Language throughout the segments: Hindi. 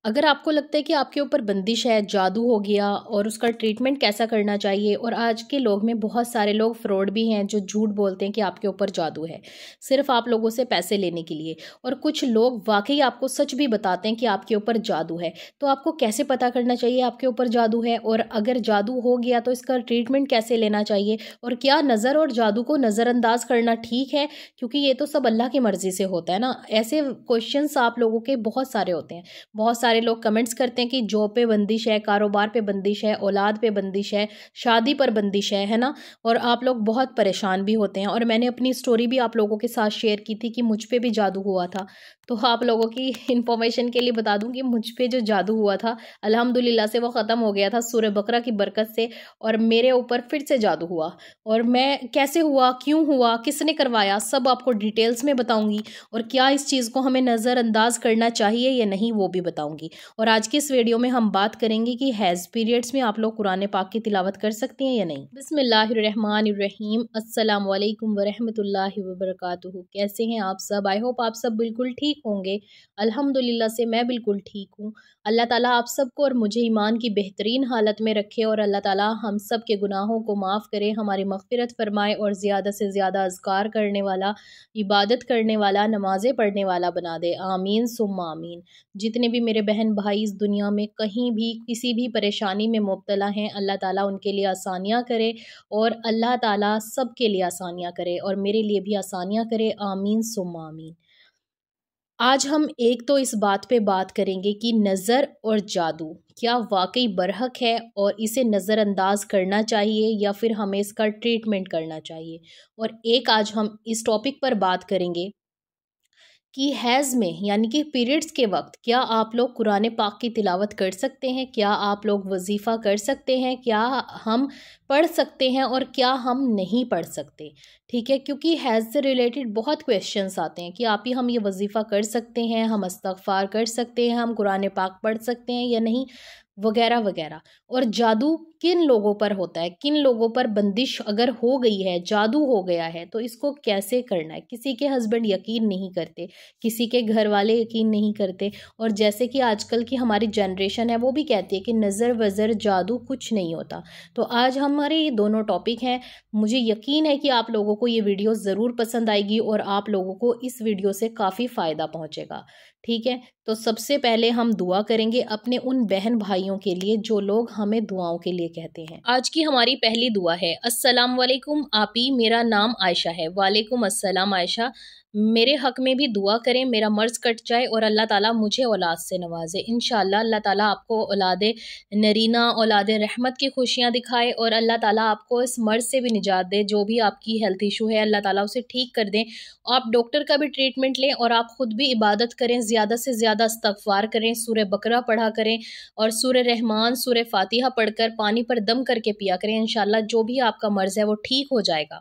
अगर आपको लगता है कि आपके ऊपर बंदिश है, जादू हो गया और उसका ट्रीटमेंट कैसा करना चाहिए, और आज के लोग में बहुत सारे लोग फ्रॉड भी हैं जो झूठ बोलते हैं कि आपके ऊपर जादू है, सिर्फ आप लोगों से पैसे लेने के लिए। और कुछ लोग वाकई आपको सच भी बताते हैं कि आपके ऊपर जादू है। तो आपको कैसे पता करना चाहिए आपके ऊपर जादू है, और अगर जादू हो गया तो इसका ट्रीटमेंट कैसे लेना चाहिए, और क्या नज़र और जादू को नज़रअंदाज करना ठीक है, क्योंकि ये तो सब अल्लाह की मर्ज़ी से होता है ना। ऐसे क्वेश्चंस आप लोगों के बहुत सारे होते हैं। बहुत सारे लोग कमेंट्स करते हैं कि जॉब पे बंदिश है, कारोबार पे बंदिश है, औलाद पे बंदिश है, शादी पर बंदिश है ना। और आप लोग बहुत परेशान भी होते हैं, और मैंने अपनी स्टोरी भी आप लोगों के साथ शेयर की थी कि मुझ पे भी जादू हुआ था। तो आप लोगों की इन्फॉर्मेशन के लिए बता दूं कि मुझ पे जो जादू हुआ था, अल्हम्दुलिल्लाह से वो ख़त्म हो गया था सूरह बकरा की बरकत से, और मेरे ऊपर फिर से जादू हुआ। और मैं कैसे हुआ, क्यों हुआ, किसने करवाया, सब आपको डिटेल्स में बताऊंगी। और क्या इस चीज़ को हमें नज़रअंदाज करना चाहिए या नहीं, वो भी बताऊंगी। और आज की इस वीडियो में हम बात करेंगे कि हैज़ पीरियड्स में आप लोग कुरान पाक की तिलावत कर सकती हैं या नहीं। बिस्मिल्लाहिर्रहमानिर्रहीम, अस्सलाम वालेकुम वरहमतुल्लाहि वबरकातुहू। कैसे हैं आप सब? आई होप आप सब बिल्कुल ठीक होंगे। अल्हम्दुलिल्लाह से मैं बिल्कुल ठीक हूँ। अल्लाह ताला आप सबको और मुझे ईमान की बेहतरीन हालत में रखे, और अल्लाह ताला हम सब के गुनाहों को माफ़ करे, हमारी मग़फ़िरत फ़रमाए, और ज़्यादा से ज़्यादा अज़कार करने वाला, इबादत करने वाला, नमाज़ें पढ़ने वाला बना दे। आमीन सुम्मा आमीन। जितने भी मेरे बहन भाई इस दुनिया में कहीं भी किसी भी परेशानी में मुब्तला हैं, अल्लाह ताला उनके लिए आसानियाँ करे, और अल्लाह ताला सब के लिए आसानियाँ करे, और मेरे लिए भी आसानियाँ करे। आमीन सुम्मा आमीन। आज हम एक तो इस बात पे बात करेंगे कि नज़र और जादू क्या वाकई बरहक है, और इसे नज़रअंदाज करना चाहिए या फिर हमें इसका ट्रीटमेंट करना चाहिए। और एक आज हम इस टॉपिक पर बात करेंगे कि हैज़ में यानी कि पीरियड्स के वक्त क्या आप लोग कुरान पाक की तिलावत कर सकते हैं, क्या आप लोग वजीफ़ा कर सकते हैं, क्या हम पढ़ सकते हैं, और क्या हम नहीं पढ़ सकते। ठीक है, क्योंकि हैज़ से रिलेटेड बहुत क्वेश्चंस आते हैं कि आप ही हम ये वजीफ़ा कर सकते हैं, हम इस्तग़फ़ार कर सकते हैं, हम कुरान पाक पढ़ सकते हैं या नहीं, वगैरह वगैरह। और जादू किन लोगों पर होता है, किन लोगों पर बंदिश अगर हो गई है, जादू हो गया है, तो इसको कैसे करना है। किसी के हस्बैंड यकीन नहीं करते, किसी के घर वाले यकीन नहीं करते, और जैसे कि आजकल की हमारी जनरेशन है वो भी कहती है कि नज़र वज़र जादू कुछ नहीं होता। तो आज हमारे ये दोनों टॉपिक हैं। मुझे यकीन है कि आप लोगों को ये वीडियो ज़रूर पसंद आएगी, और आप लोगों को इस वीडियो से काफ़ी फ़ायदा पहुँचेगा। ठीक है, तो सबसे पहले हम दुआ करेंगे अपने उन बहन भाइयों के लिए जो लोग हमें दुआओं के लिए कहते हैं। आज की हमारी पहली दुआ है, अस्सलाम वालेकुम आपी, मेरा नाम आयशा है। वालेकुम अस्सलाम आयशा, मेरे हक में भी दुआ करें, मेरा मर्ज़ कट जाए और अल्लाह ताला मुझे औलाद से नवाजे। इंशाअल्लाह अल्लाह ताला आपको औलाद नरीना, औलाद रहमत की खुशियाँ दिखाए, और अल्लाह ताला आपको इस मर्ज़ से भी निजात दे। जो भी आपकी हेल्थ इशू है अल्लाह ताला उसे ठीक कर दें। आप डॉक्टर का भी ट्रीटमेंट लें, और आप खुद भी इबादत करें, ज़्यादा से ज़्यादा इस्तग़फ़ार करें, सूरह बकरा पढ़ा करें, और सूरह रहमान, सूरह फ़ातिहा पढ़कर पानी पर दम करके पिया करें। इंशाअल्लाह जो भी आपका मर्ज़ है वो ठीक हो जाएगा।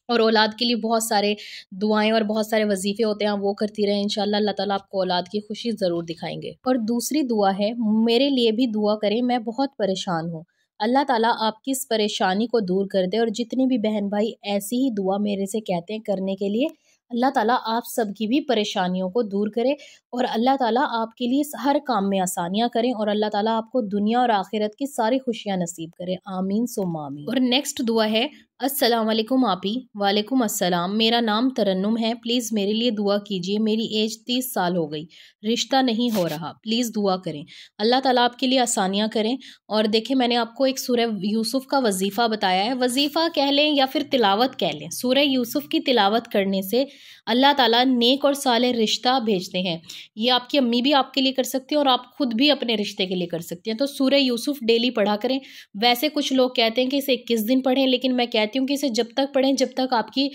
और औलाद के लिए बहुत सारे दुआएँ और बहुत सारे वज़ीफ़े होते हैं, आप वो करती रहें। इंशाअल्लाह अल्लाह ताला आपको औलाद की खुशी ज़रूर दिखाएँगे। और दूसरी दुआ है, मेरे लिए भी दुआ करें, मैं बहुत परेशान हूँ। अल्लाह ताला आपकी इस परेशानी को दूर कर दे। और जितने भी बहन भाई ऐसी ही दुआ मेरे से कहते हैं करने के लिए, अल्लाह ताला आप सबकी भी परेशानियों को दूर करे, और अल्लाह ताला आपके लिए हर काम में आसानियाँ करें, और अल्लाह ताला आपको दुनिया और आखिरत की सारी खुशियाँ नसीब करे। आमीन सुम्मा आमीन। और नेक्स्ट दुआ है, अस्सलाम वालेकुम आपी। वालेकुम अस्सलाम, मेरा नाम तरन्नुम है, प्लीज़ मेरे लिए दुआ कीजिए। मेरी एज 30 साल हो गई, रिश्ता नहीं हो रहा, प्लीज़ दुआ करें। अल्लाह ताला आपके लिए आसानियाँ करें। और देखिए, मैंने आपको एक सूरह यूसुफ का वजीफ़ा बताया है, वजीफ़ा कह लें या फिर तिलावत कह लें। सूरह यूसुफ की तिलावत करने से अल्लाह ताला नेक और साले रिश्ता भेजते हैं। ये आपकी अम्मी भी आपके लिए कर सकती हैं, और आप खुद भी अपने रिश्ते के लिए कर सकती हैं। तो सूरह यूसुफ डेली पढ़ा करें। वैसे कुछ लोग कहते हैं कि इसे 21 दिन पढ़ें, लेकिन मैं कहती हूँ कि इसे जब तक पढ़ें जब तक आपकी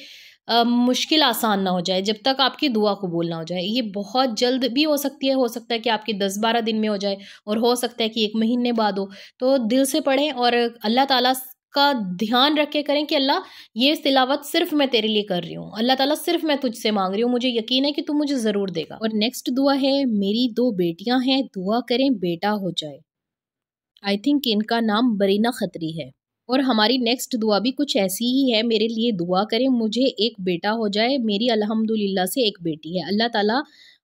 मुश्किल आसान ना हो जाए, जब तक आपकी दुआ कबूल ना हो जाए। ये बहुत जल्द भी हो सकता है कि आपकी 10-12 दिन में हो जाए, और हो सकता है कि 1 महीने बाद हो। तो दिल से पढ़ें, और अल्लाह ताला का ध्यान रख के करें कि अल्लाह, ये तिलावत सिर्फ मैं तेरे लिए कर रही हूँ। अल्लाह ताला सिर्फ मैं तुझसे मांग रही हूँ, मुझे यकीन है कि तू मुझे ज़रूर देगा। और नेक्स्ट दुआ है, मेरी 2 बेटियां हैं, दुआ करें बेटा हो जाए। आई थिंक इनका नाम बरीना खत्री है। और हमारी नेक्स्ट दुआ भी कुछ ऐसी ही है, मेरे लिए दुआ करें, मुझे एक बेटा हो जाए। मेरी अल्हम्दुलिल्लाह से एक बेटी है। अल्लाह ताला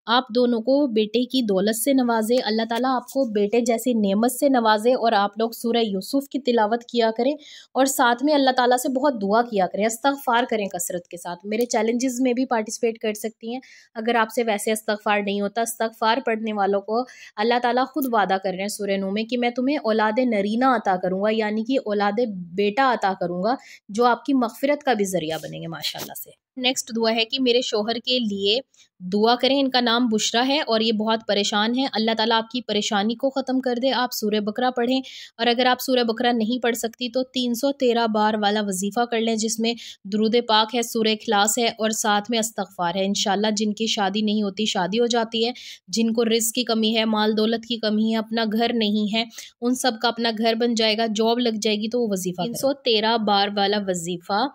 आप दोनों को बेटे की दौलत से नवाजे, अल्लाह ताला आपको बेटे जैसी नेमत से नवाजे। और आप लोग सूरह यूसुफ की तिलावत किया करें और साथ में अल्लाह ताला से बहुत दुआ किया करें, इस्तग़फ़ार करें कसरत के साथ। मेरे चैलेंजेस में भी पार्टिसिपेट कर सकती हैं अगर आपसे वैसे इस्तग़फ़ार नहीं होता। इस्तग़फ़ार पढ़ने वालों को अल्लाह ताला खुद वादा कर रहे हैं सूरह नूह में कि मैं तुम्हें औलाद नरीना अता करूँगा, यानी कि औलाद बेटा अता करूँगा, जो आपकी मग़फ़िरत का भी ज़रिया बनेंगे माशाल्लाह से। नेक्स्ट दुआ है कि मेरे शौहर के लिए दुआ करें। इनका नाम बुशरा है और ये बहुत परेशान है। अल्लाह ताला आपकी परेशानी को ख़त्म कर दे। आप सूरह बकरा पढ़ें और अगर आप सूरह बकरा नहीं पढ़ सकती तो 313 बार वाला वजीफ़ा कर लें, जिसमें दुरूद पाक है, सूरह इखलास है और साथ में इस्तग़फ़ार है। इंशाल्लाह जिनकी शादी नहीं होती शादी हो जाती है, जिनको रिज़्क़ की कमी है, माल दौलत की कमी है, अपना घर नहीं है, उन सब का अपना घर बन जाएगा, जॉब लग जाएगी तो वो वजीफ़ा 313 बार वाला वजीफ़ा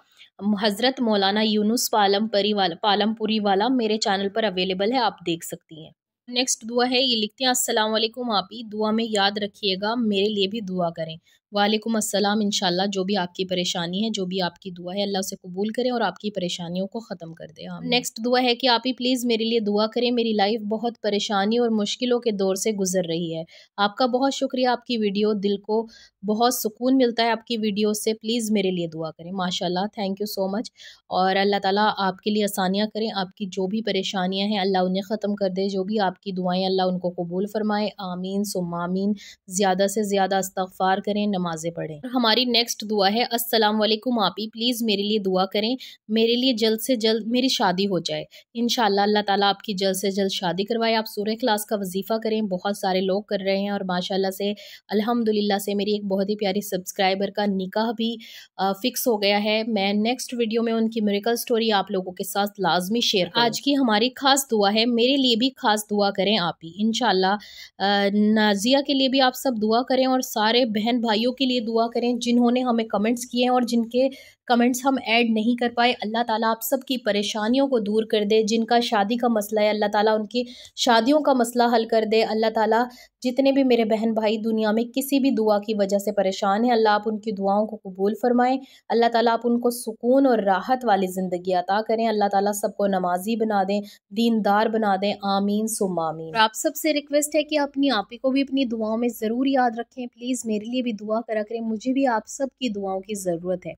हज़रत मौलाना यूनुस पालमपुरी वाला मेरे चैनल पर अवेलेबल है, आप देख सकती हैं। नेक्स्ट दुआ है, ये लिखते हैं अस्सलाम वालेकुम आपी, दुआ में याद रखिएगा, मेरे लिए भी दुआ करें। वालेकुम अस्सलाम। इंशाल्लाह जो भी आपकी परेशानी है, जो भी आपकी दुआ है, अल्लाह उसे कबूल करें और आपकी परेशानियों को ख़त्म कर दे। नेक्स्ट दुआ है कि आप ही प्लीज़ मेरे लिए दुआ करें, मेरी लाइफ बहुत परेशानी और मुश्किलों के दौर से गुजर रही है। आपका बहुत शुक्रिया, आपकी वीडियो दिल को बहुत सुकून मिलता है आपकी वीडियो से। प्लीज़ मेरे लिए दुआ करें। माशाल्लाह, थैंक यू सो मच। और अल्लाह ताला आपके लिए आसानियाँ करें, आपकी जो भी परेशानियाँ हैं अल्लाह उन्हें ख़त्म कर दे, जो भी आपकी दुआएँ अल्लाह उनको कबूल फ़रमाए। आमीन सुम्मा आमीन। ज़्यादा से ज़्यादा इस्तग़फ़ार करें, नमाज़ें पढ़ें। हमारी नेक्स्ट दुआ है, अस्सलाम वालेकुम आपी, प्लीज़ मेरे लिए दुआ करें, मेरे लिए जल्द से जल्द मेरी शादी हो जाए। इंशाल्लाह अल्लाह ताला आपकी जल्द से जल्द शादी करवाए। आप सूरह इखलास का वजीफ़ा करें, बहुत सारे लोग कर रहे हैं और माशाल्लाह से अल्हम्दुलिल्लाह से मेरी एक बहुत ही प्यारी सब्सक्राइबर का निकाह भी फ़िक्स हो गया है। मैं नेक्स्ट वीडियो में उनकी मिरेकल स्टोरी आप लोगों के साथ लाजमी शेयर करूँ। आज की हमारी ख़ास दुआ है, मेरे लिए भी ख़ास दुआ करें आप ही। इंशाल्लाह नाज़िया के लिए भी आप सब दुआ करें और सारे बहन भाइयों के लिए दुआ करें जिन्होंने हमें कमेंट्स किए हैं और जिनके कमेंट्स हम ऐड नहीं कर पाए। अल्लाह ताला आप सब की परेशानियों को दूर कर दे। जिनका शादी का मसला है अल्लाह ताला उनकी शादियों का मसला हल कर दे। अल्लाह ताला जितने भी मेरे बहन भाई दुनिया में किसी भी दुआ की वजह से परेशान हैं, अल्लाह आप उनकी दुआओं को कबूल फरमाएं। अल्लाह ताला आप उनको सुकून और राहत वाली ज़िंदगी अता करें। अल्लाह ताला सबको नमाजी बना दें, दीनदार बना दें। आमीन सुम्मा आमीन। और आप सबसे रिक्वेस्ट है कि अपनी आप ही को भी अपनी दुआओं में ज़रूर याद रखें। प्लीज़ मेरे लिए भी दुआ करा करें, मुझे भी आप सब की दुआओं की ज़रूरत है।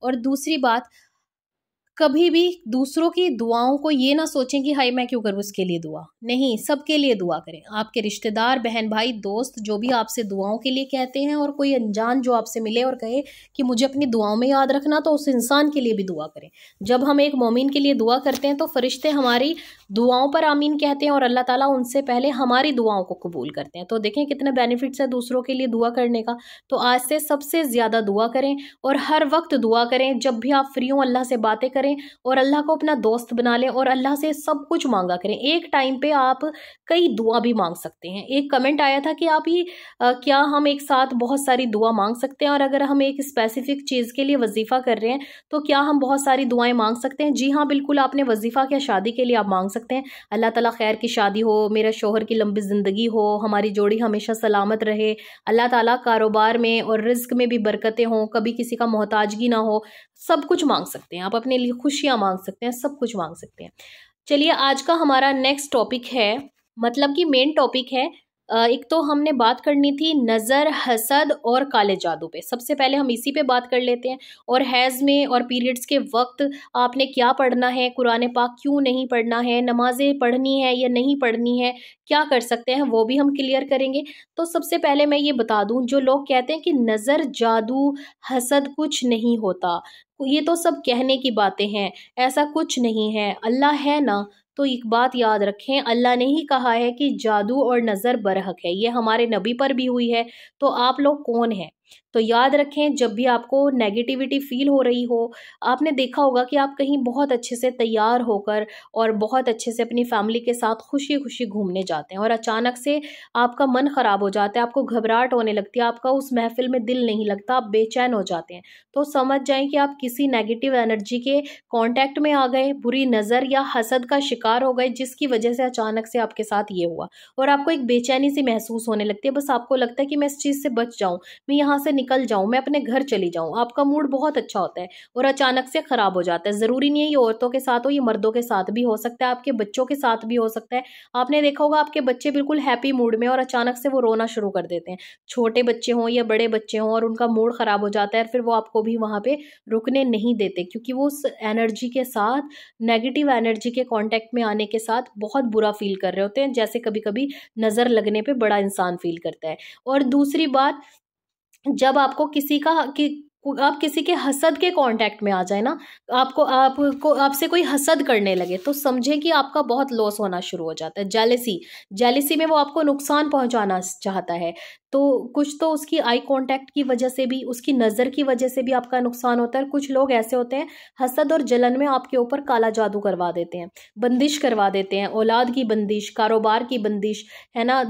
और दूसरी बात, कभी भी दूसरों की दुआओं को ये ना सोचें कि हाय मैं क्यों करूँ उसके लिए दुआ। नहीं, सबके लिए दुआ करें। आपके रिश्तेदार, बहन भाई, दोस्त जो भी आपसे दुआओं के लिए कहते हैं और कोई अनजान जो आपसे मिले और कहे कि मुझे अपनी दुआओं में याद रखना, तो उस इंसान के लिए भी दुआ करें। जब हम एक मोमिन के लिए दुआ करते हैं तो फरिश्ते हमारी दुआओं पर आमीन कहते हैं और अल्लाह ताला उनसे पहले हमारी दुआओं को कबूल करते हैं। तो देखें कितने बेनिफिट्स है दूसरों के लिए दुआ करने का। तो आज से सबसे ज़्यादा दुआ करें और हर वक्त दुआ करें। जब भी आप फ्री हों अल्लाह से बातें करें और अल्लाह को अपना दोस्त बना लें और अल्लाह से सब कुछ मांगा करें। एक टाइम पे आप कई दुआ भी मांग सकते हैं। एक कमेंट आया था कि आप ही क्या हम एक साथ बहुत सारी दुआ मांग सकते हैं, और अगर हम एक स्पेसिफिक चीज़ के लिए वजीफ़ा कर रहे हैं तो क्या हम बहुत सारी दुआएं मांग सकते हैं? जी हाँ, बिल्कुल। आपने वजीफ़ा क्या शादी के लिए आप मांग सकते हैं, अल्लाह ताला खैर की शादी हो, मेरे शौहर की लंबी ज़िंदगी हो, हमारी जोड़ी हमेशा सलामत रहे, अल्लाह ताला कारोबार में और रिज्क में भी बरकतें हों, कभी किसी का मोहताजगी ना हो। सब कुछ मांग सकते हैं आप, अपने लिए खुशियाँ मांग सकते हैं, सब कुछ मांग सकते हैं। चलिए आज का हमारा नेक्स्ट टॉपिक है, मतलब कि मेन टॉपिक है, एक तो हमने बात करनी थी नज़र, हसद और काले जादू पे। सबसे पहले हम इसी पे बात कर लेते हैं। और हैज़ में और पीरियड्स के वक्त आपने क्या पढ़ना है, कुरान पाक क्यों नहीं पढ़ना है, नमाज़ें पढ़नी है या नहीं पढ़नी है, क्या कर सकते हैं, वो भी हम क्लियर करेंगे। तो सबसे पहले मैं ये बता दूं, जो लोग कहते हैं कि नज़र, जादू, हसद कुछ नहीं होता, ये तो सब कहने की बातें हैं, ऐसा कुछ नहीं है, अल्लाह है ना। तो एक बात याद रखें, अल्लाह ने ही कहा है कि जादू और नज़र बरहक है, ये हमारे नबी पर भी हुई है। तो आप लोग कौन हैं? तो याद रखें, जब भी आपको नेगेटिविटी फील हो रही हो, आपने देखा होगा कि आप कहीं बहुत अच्छे से तैयार होकर और बहुत अच्छे से अपनी फैमिली के साथ खुशी खुशी घूमने जाते हैं और अचानक से आपका मन ख़राब हो जाता है, आपको घबराहट होने लगती है, आपका उस महफिल में दिल नहीं लगता, आप बेचैन हो जाते हैं। तो समझ जाएं कि आप किसी नेगेटिव एनर्जी के कांटेक्ट में आ गए, बुरी नज़र या हसद का शिकार हो गए, जिसकी वजह से अचानक से आपके साथ ये हुआ और आपको एक बेचैनी सी महसूस होने लगती है। बस आपको लगता है कि मैं इस चीज़ से बच जाऊं, मैं यहाँ से निकल जाऊं, मैं अपने घर चली जाऊं, आपका मूड बहुत अच्छा होता है और अचानक से खराब हो जाता है। जरूरी नहीं है ये औरतों के साथ हो, ये मर्दों के साथ भी हो सकता है, आपके बच्चों के साथ भी हो सकता है। आपने देखा होगा आपके बच्चे बिल्कुल हैप्पी मूड में और अचानक से वो रोना शुरू कर देते हैं, छोटे बच्चे हों या बड़े बच्चे हों, और उनका मूड खराब हो जाता है, फिर वो आपको भी वहां पे रुकने नहीं देते, क्योंकि वो उस एनर्जी के साथ, नेगेटिव एनर्जी के कांटेक्ट में आने के साथ बहुत बुरा फील कर रहे होते हैं, जैसे कभी कभी नजर लगने पे बड़ा इंसान फील करता है। और दूसरी बात, जब आपको किसी का कि आप किसी के हसद के कांटेक्ट में आ जाए ना, आपको आपसे कोई हसद करने लगे, तो समझे कि आपका बहुत लॉस होना शुरू हो जाता है। जेलेसी, जेलेसी में वो आपको नुकसान पहुंचाना चाहता है, तो कुछ तो उसकी आई कांटेक्ट की वजह से भी, उसकी नज़र की वजह से भी आपका नुकसान होता है। कुछ लोग ऐसे होते हैं हसद और जलन में आपके ऊपर काला जादू करवा देते हैं, बंदिश करवा देते हैं, औलाद की बंदिश, कारोबार की बंदिश, है ना।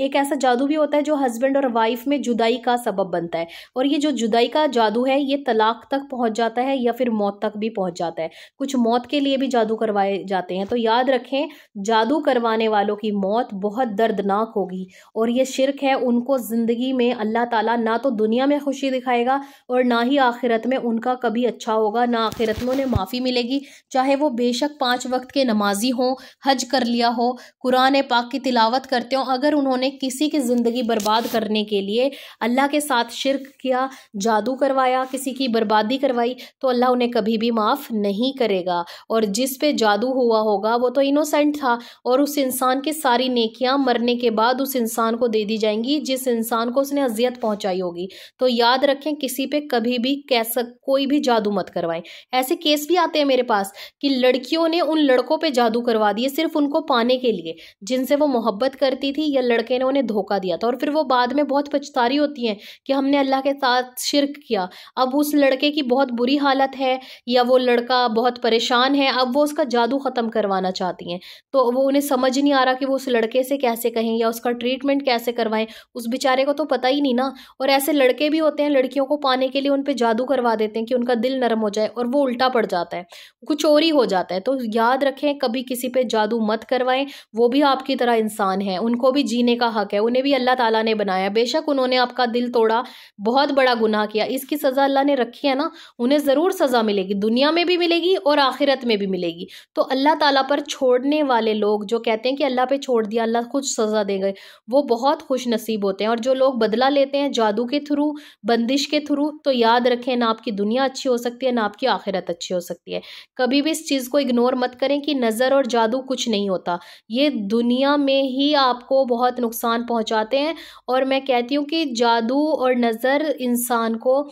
एक ऐसा जादू भी होता है जो हस्बैंड और वाइफ में जुदाई का सबब बनता है, और ये जो जुदाई का जादू है ये तलाक तक पहुंच जाता है या फिर मौत तक भी पहुंच जाता है। कुछ मौत के लिए भी जादू करवाए जाते हैं। तो याद रखें, जादू करवाने वालों की मौत बहुत दर्दनाक होगी, और ये शिर्क है। उनको जिंदगी में अल्लाह ताला ना तो दुनिया में खुशी दिखाएगा और ना ही आखिरत में उनका कभी अच्छा होगा, ना आखिरत में उन्हें माफ़ी मिलेगी। चाहे वो बेशक 5 वक्त के नमाजी हों, हज कर लिया हो, कुरान पाक की तिलावत करते हो, अगर उन्होंने किसी की ज़िंदगी बर्बाद करने के लिए अल्लाह के साथ शिर्क किया, जादू करवाया, किसी की बर्बादी करवाई, तो अल्लाह उन्हें कभी भी माफ़ नहीं करेगा। और जिस पे जादू हुआ होगा वो तो इनोसेंट था, और उस इंसान की सारी नेकियां मरने के बाद उस इंसान को दे दी जाएंगी जिस इंसान को उसने अजियत पहुंचाई होगी। तो याद रखें, किसी पे कभी भी कैसा कोई भी जादू मत करवाएं। ऐसे केस भी आते हैं मेरे पास कि लड़कियों ने उन लड़कों पे जादू करवा दिए सिर्फ उनको पाने के लिए, जिनसे वो मोहब्बत करती थी, या लड़के ने उन्हें धोखा दिया था, और फिर वो बाद में बहुत पछतारी होती हैं कि हमने अल्लाह के साथ शिर्क किया। अब उस लड़के की बहुत बुरी हालत है, या वो लड़का बहुत परेशान है, अब वो उसका जादू ख़त्म करवाना चाहती हैं। तो वो उन्हें समझ नहीं आ रहा कि वो उस लड़के से कैसे कहें या उसका ट्रीटमेंट कैसे करवाएं, उस बेचारे को तो पता ही नहीं ना। और ऐसे लड़के भी होते हैं, लड़कियों को पाने के लिए उन पे जादू करवा देते हैं कि उनका दिल नरम हो जाए, और वो उल्टा पड़ जाता है, कुछ और ही हो जाता है। तो याद रखें, कभी किसी पे जादू मत करवाएं। वो भी आपकी तरह इंसान है, उनको भी जीने का हक है, उन्हें भी अल्लाह ताला ने बनाया। बेशक उन्होंने आपका दिल तोड़ा, बहुत बड़ा गुनाह किया, इसकी सज़ा अल्लाह ने रखी है ना, उन्हें ज़रूर सज़ा मिलेगी, दुनिया में भी मिलेगी और आखिरत में भी मिलेगी। तो अल्लाह ताला पर छोड़ने वाले लोग जो कहते हैं कि अल्लाह पे छोड़ दिया, अल्लाह खुद सज़ा देंगे, वो बहुत खुश नसीब होते हैं। और जो लोग बदला लेते हैं जादू के थ्रू, बंदिश के थ्रू, तो याद रखें, ना आपकी दुनिया अच्छी हो सकती है, ना आपकी आखिरत अच्छी हो सकती है। कभी भी इस चीज़ को इग्नोर मत करें कि नज़र और जादू कुछ नहीं होता, ये दुनिया में ही आपको बहुत नुकसान पहुंचाते हैं। और मैं कहती हूँ कि जादू और नज़र इंसान को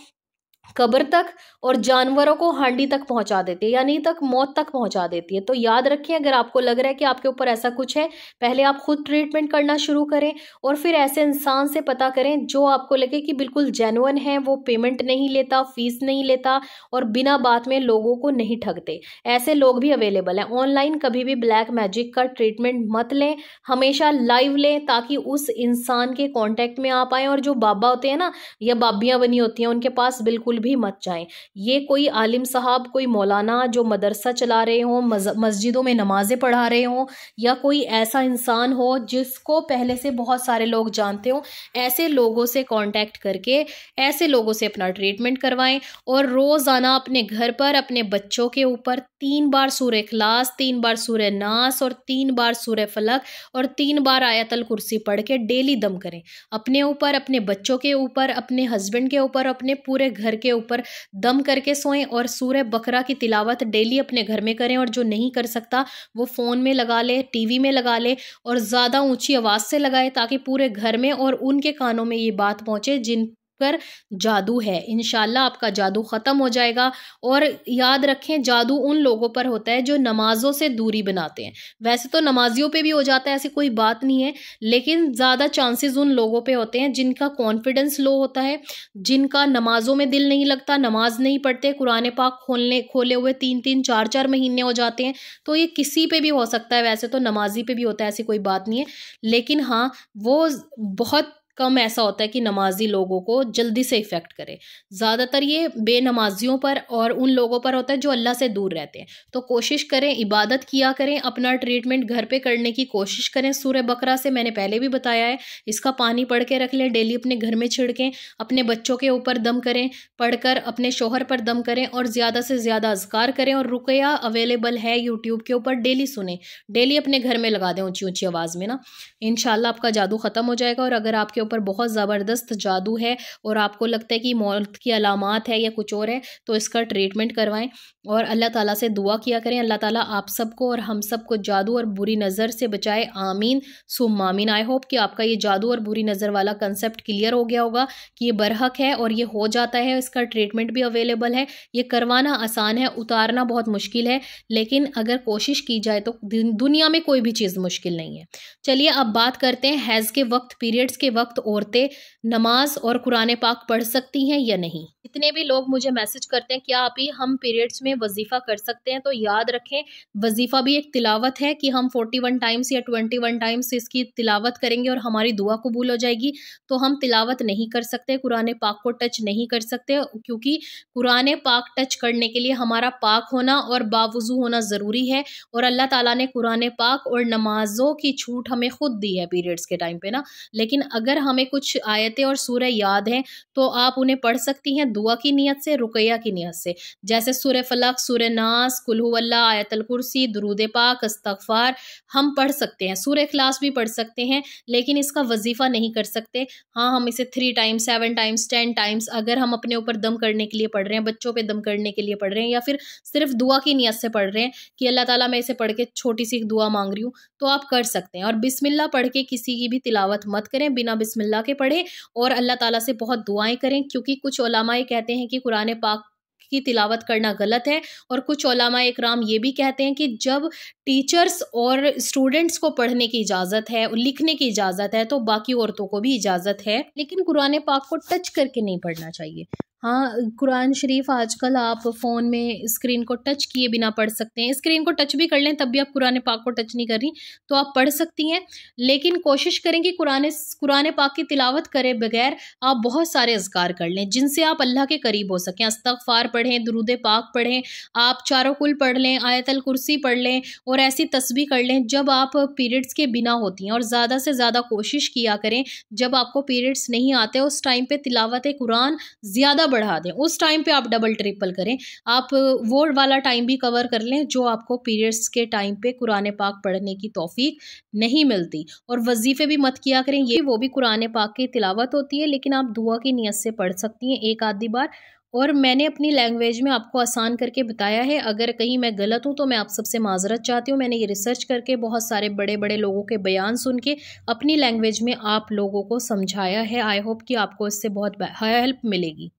कब्र तक और जानवरों को हांडी तक पहुंचा देती है, यानी तक मौत तक पहुंचा देती है। तो याद रखें, अगर आपको लग रहा है कि आपके ऊपर ऐसा कुछ है, पहले आप खुद ट्रीटमेंट करना शुरू करें, और फिर ऐसे इंसान से पता करें जो आपको लगे कि बिल्कुल जेन्युइन है, वो पेमेंट नहीं लेता, फीस नहीं लेता, और बिना बात में लोगों को नहीं ठगते। ऐसे लोग भी अवेलेबल हैं ऑनलाइन। कभी भी ब्लैक मैजिक का ट्रीटमेंट मत लें, हमेशा लाइव लें, ताकि उस इंसान के कॉन्टेक्ट में आ पाएँ। और जो बाबा होते हैं ना, या बाबियाँ बनी होती हैं, उनके पास बिल्कुल भी मत जाएं। ये कोई आलिम साहब, कोई मौलाना जो मदरसा चला रहे हों, मस्जिदों में नमाजें पढ़ा रहे हों, या कोई ऐसा इंसान हो जिसको पहले से बहुत सारे लोग जानते हो, ऐसे लोगों से कांटेक्ट करके ऐसे लोगों से अपना ट्रीटमेंट करवाएं। और रोजाना अपने घर पर अपने बच्चों के ऊपर 3 बार सूरह इखलास, 3 बार सूरह नास, और 3 बार सूरह फलक, और 3 बार आयतल कुर्सी पढ़ के डेली दम करें, अपने ऊपर, अपने बच्चों के ऊपर, अपने हस्बैंड के ऊपर, अपने पूरे घर के ऊपर दम करके सोएं। और सूरह बकरा की तिलावत डेली अपने घर में करें, और जो नहीं कर सकता वो फ़ोन में लगा ले, टीवी में लगा ले, और ज़्यादा ऊंची आवाज़ से लगाए, ताकि पूरे घर में और उनके कानों में ये बात पहुंचे जिन पर जादू है। इंशाल्लाह आपका जादू ख़त्म हो जाएगा। और याद रखें, जादू उन लोगों पर होता है जो नमाजों से दूरी बनाते हैं। वैसे तो नमाजियों पे भी हो जाता है, ऐसी कोई बात नहीं है, लेकिन ज़्यादा चांसेस उन लोगों पे होते हैं जिनका कॉन्फिडेंस लो होता है, जिनका नमाजों में दिल नहीं लगता, नमाज नहीं पढ़ते, कुरान पाक खोले हुए 3-3 4-4 महीने हो जाते हैं। तो ये किसी पे भी हो सकता है, वैसे तो नमाजी पे भी होता है, ऐसी कोई बात नहीं है। लेकिन हाँ, वो बहुत कम ऐसा होता है कि नमाजी लोगों को जल्दी से इफ़ेक्ट करे। ज़्यादातर ये बेनमाजियों पर और उन लोगों पर होता है जो अल्लाह से दूर रहते हैं। तो कोशिश करें, इबादत किया करें, अपना ट्रीटमेंट घर पे करने की कोशिश करें। सूरह बकरा से मैंने पहले भी बताया है, इसका पानी पढ़ के रख लें, डेली अपने घर में छिड़कें, अपने बच्चों के ऊपर दम करें, पढ़कर अपने शौहर पर दम करें और ज़्यादा से ज़्यादा अज़कार करें। और रुक़या अवेलेबल है यूट्यूब के ऊपर, डेली सुने, डेली अपने घर में लगा दें ऊँची ऊँची आवाज़ में ना, इंशाल्लाह आपका जादू ख़त्म हो जाएगा। और अगर आपके ऊपर बहुत ज़बरदस्त जादू है और आपको लगता है कि मौत की अलामात है या कुछ और है, तो इसका ट्रीटमेंट करवाएं और अल्लाह ताला से दुआ किया करें। अल्लाह ताला आप सबको और हम सबको जादू और बुरी नज़र से बचाए, आमीन सुम्मा आमीन। आई होप कि आपका ये जादू और बुरी नज़र वाला कंसेप्ट क्लियर हो गया होगा कि ये बरहक है और ये हो जाता है, इसका ट्रीटमेंट भी अवेलेबल है। ये करवाना आसान है, उतारना बहुत मुश्किल है, लेकिन अगर कोशिश की जाए तो दुनिया में कोई भी चीज़ मुश्किल नहीं है। चलिए अब बात करते हैं, हैज़ के वक्त, पीरियड्स के वक्त औरतें नमाज और कुरान पाक पढ़ सकती हैं या नहीं। जितने भी लोग मुझे मैसेज करते हैं क्या आप ही हम पीरियड्स में वजीफ़ा कर सकते हैं, तो याद रखें वजीफ़ा भी एक तिलावत है कि हम 41 टाइम्स या 21 टाइम्स इसकी तिलावत करेंगे और हमारी दुआ कबूल हो जाएगी। तो हम तिलावत नहीं कर सकते, कुरान पाक को टच नहीं कर सकते, क्योंकि कुरान पाक टच करने के लिए हमारा पाक होना और बावुज़ू होना ज़रूरी है। और अल्लाह ताला ने कुरान पाक और नमाज़ों की छूट हमें खुद दी है पीरियड्स के टाइम पे ना। लेकिन अगर हमें कुछ आयतें और सूरह याद हैं तो आप उन्हें पढ़ सकती हैं दुआ की नीयत से, रुक़या की नीयत से, जैसे सूरह फलक, सूरह नास, कुल हु अल्लाह, आयतल कुर्सी, दुरूद पाक, इस्तग़फ़ार हम पढ़ सकते हैं। सूरह इख़लास भी पढ़ सकते हैं, लेकिन इसका वजीफ़ा नहीं कर सकते। हाँ, हम इसे 3 टाइम्स, 7 टाइम्स, 10 टाइम्स अगर हम अपने ऊपर दम करने के लिए पढ़ रहे हैं, बच्चों पे दम करने के लिए पढ़ रहे हैं, या फिर सिर्फ दुआ की नीयत से पढ़ रहे हैं कि अल्लाह ताला मैं इसे पढ़ के छोटी सी दुआ मांग रही हूँ, तो आप कर सकते हैं। और बिस्मिल्लाह पढ़ के किसी की भी तिलावत मत करें, बिना बिस्मिल्लाह के पढ़ें और अल्लाह ताला से बहुत दुआएं करें, क्योंकि कुछ उलमाए कहते हैं कि कुरान पाक की तिलावत करना गलत है और कुछ उलमाए इकराम ये भी कहते हैं कि जब टीचर्स और स्टूडेंट्स को पढ़ने की इजाज़त है, लिखने की इजाज़त है, तो बाकी औरतों को भी इजाज़त है, लेकिन कुरान पाक को टच करके नहीं पढ़ना चाहिए। हाँ, कुरान शरीफ आजकल आप फ़ोन में स्क्रीन को टच किए बिना पढ़ सकते हैं। स्क्रीन को टच भी कर लें तब भी आप कुरान पाक को टच नहीं कर रही, तो आप पढ़ सकती हैं। लेकिन कोशिश करें कि कुरान पाक की तिलावत करे बगैर आप बहुत सारे अज़कार कर लें जिनसे आप अल्लाह के करीब हो सकें। इस्तग़फ़ार पढ़ें, दुरूद पाक पढ़ें, आप चारों कुल पढ़ लें, आयतल कुर्सी पढ़ लें और ऐसी तस्बीह कर लें जब आप पीरियड्स के बिना होती हैं। और ज़्यादा से ज़्यादा कोशिश किया करें जब आपको पीरियड्स नहीं आते उस टाइम पे तिलावत कुरान ज़्यादा बढ़ा दें, उस टाइम पे आप डबल ट्रिपल करें, आप वो वाला टाइम भी कवर कर लें जो आपको पीरियड्स के टाइम पे कुरान पाक पढ़ने की तौफीक नहीं मिलती। और वजीफ़े भी मत किया करें, ये वो भी कुरान पाक की तिलावत होती है, लेकिन आप दुआ की नीयत से पढ़ सकती हैं एक आधी बार। और मैंने अपनी लैंग्वेज में आपको आसान करके बताया है, अगर कहीं मैं गलत हूँ तो मैं आप सबसे माज़रत चाहती हूँ। मैंने ये रिसर्च करके बहुत सारे बड़े बड़े लोगों के बयान सुन के अपनी लैंग्वेज में आप लोगों को समझाया है। आई होप कि आपको इससे बहुत हेल्प मिलेगी।